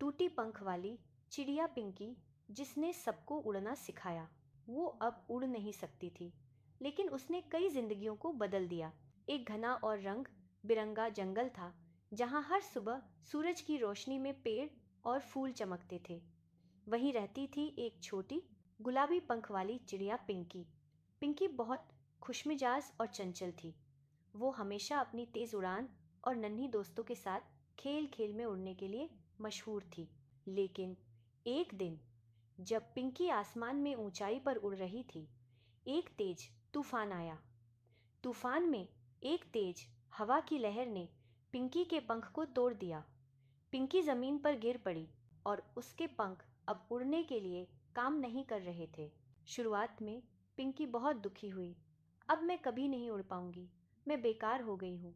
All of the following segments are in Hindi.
टूटी पंख वाली चिड़िया पिंकी, जिसने सबको उड़ना सिखाया, वो अब उड़ नहीं सकती थी, लेकिन उसने कई जिंदगियों को बदल दिया। एक घना और रंग बिरंगा जंगल था, जहाँ हर सुबह सूरज की रोशनी में पेड़ और फूल चमकते थे। वहीं रहती थी एक छोटी गुलाबी पंख वाली चिड़िया पिंकी। पिंकी बहुत खुशमिजाज और चंचल थी। वो हमेशा अपनी तेज उड़ान और नन्ही दोस्तों के साथ खेल खेल में उड़ने के लिए मशहूर थी। लेकिन एक दिन जब पिंकी आसमान में ऊंचाई पर उड़ रही थी, एक तेज तूफान आया। तूफान में एक तेज हवा की लहर ने पिंकी के पंख को तोड़ दिया। पिंकी जमीन पर गिर पड़ी और उसके पंख अब उड़ने के लिए काम नहीं कर रहे थे। शुरुआत में पिंकी बहुत दुखी हुई। अब मैं कभी नहीं उड़ पाऊंगी, मैं बेकार हो गई हूँ।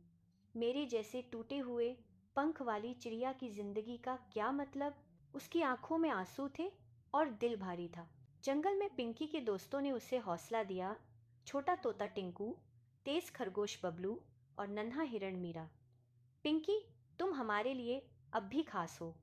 मेरे जैसे टूटे हुए पंख वाली चिड़िया की जिंदगी का क्या मतलब। उसकी आंखों में आंसू थे और दिल भारी था। जंगल में पिंकी के दोस्तों ने उसे हौसला दिया। छोटा तोता टिंकू, तेज खरगोश बबलू और नन्हा हिरण मीरा। पिंकी, तुम हमारे लिए अब भी खास हो।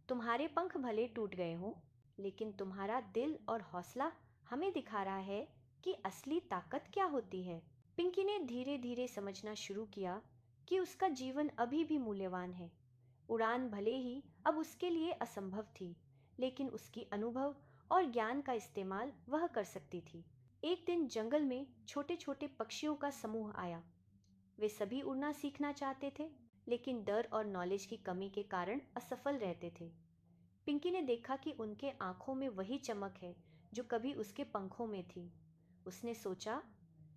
तुम्हारे पंख भले टूट गए हों, लेकिन तुम्हारा दिल और हौसला हमें दिखा रहा है कि असली ताकत क्या होती है। पिंकी ने धीरे धीरे समझना शुरू किया कि उसका जीवन अभी भी मूल्यवान है। उड़ान भले ही अब उसके लिए असंभव थी, लेकिन उसकी अनुभव और ज्ञान का इस्तेमाल वह कर सकती थी। एक दिन जंगल में छोटे छोटे पक्षियों का समूह आया। वे सभी उड़ना सीखना चाहते थे, लेकिन डर और नॉलेज की कमी के कारण असफल रहते थे। पिंकी ने देखा कि उनके आंखों में वही चमक है जो कभी उसके पंखों में थी। उसने सोचा,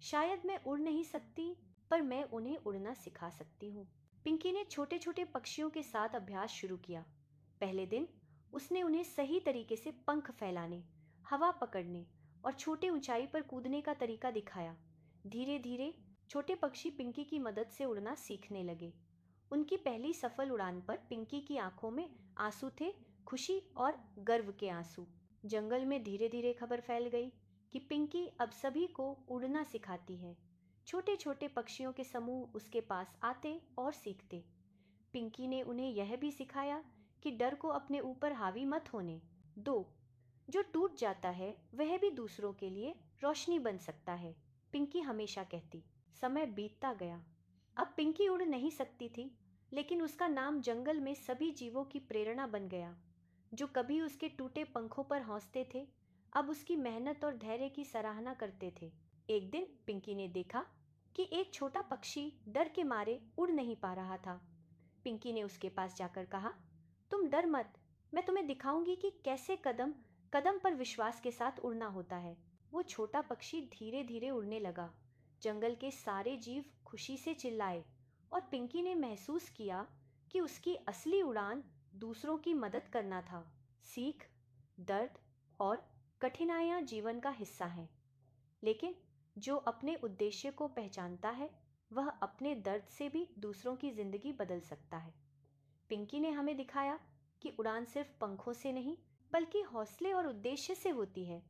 शायद मैं उड़ नहीं सकती, पर मैं उन्हें उड़ना सिखा सकती हूँ। पिंकी ने छोटे छोटे पक्षियों के साथ अभ्यास शुरू किया। पहले दिन उसने उन्हें सही तरीके से पंख फैलाने, हवा पकड़ने और छोटे ऊंचाई पर कूदने का तरीका दिखाया। धीरे धीरे छोटे पक्षी पिंकी की मदद से उड़ना सीखने लगे। उनकी पहली सफल उड़ान पर पिंकी की आंखों में आंसू थे, खुशी और गर्व के आंसू। जंगल में धीरे धीरे खबर फैल गई कि पिंकी अब सभी को उड़ना सिखाती है। छोटे छोटे पक्षियों के समूह उसके पास आते और सीखते। पिंकी ने उन्हें यह भी सिखाया कि डर को अपने ऊपर हावी मत होने दो। जो टूट जाता है वह भी दूसरों के लिए रोशनी बन सकता है, पिंकी हमेशा कहती। समय बीतता गया। अब पिंकी उड़ नहीं सकती थी, लेकिन उसका नाम जंगल में सभी जीवों की प्रेरणा बन गया। जो कभी उसके टूटे पंखों पर हंसते थे, अब उसकी मेहनत और धैर्य की सराहना करते थे। एक दिन पिंकी ने देखा कि एक छोटा पक्षी डर के मारे उड़ नहीं पा रहा था। पिंकी ने उसके पास जाकर कहा, तुम डर मत, मैं तुम्हें दिखाऊंगी कि कैसे कदम कदम पर विश्वास के साथ उड़ना होता है। वो छोटा पक्षी धीरे धीरे उड़ने लगा। जंगल के सारे जीव खुशी से चिल्लाए और पिंकी ने महसूस किया कि उसकी असली उड़ान दूसरों की मदद करना था। सीख, दर्द और कठिनाइयां जीवन का हिस्सा हैं, लेकिन जो अपने उद्देश्य को पहचानता है, वह अपने दर्द से भी दूसरों की जिंदगी बदल सकता है। पिंकी ने हमें दिखाया कि उड़ान सिर्फ पंखों से नहीं, बल्कि हौसले और उद्देश्य से होती है।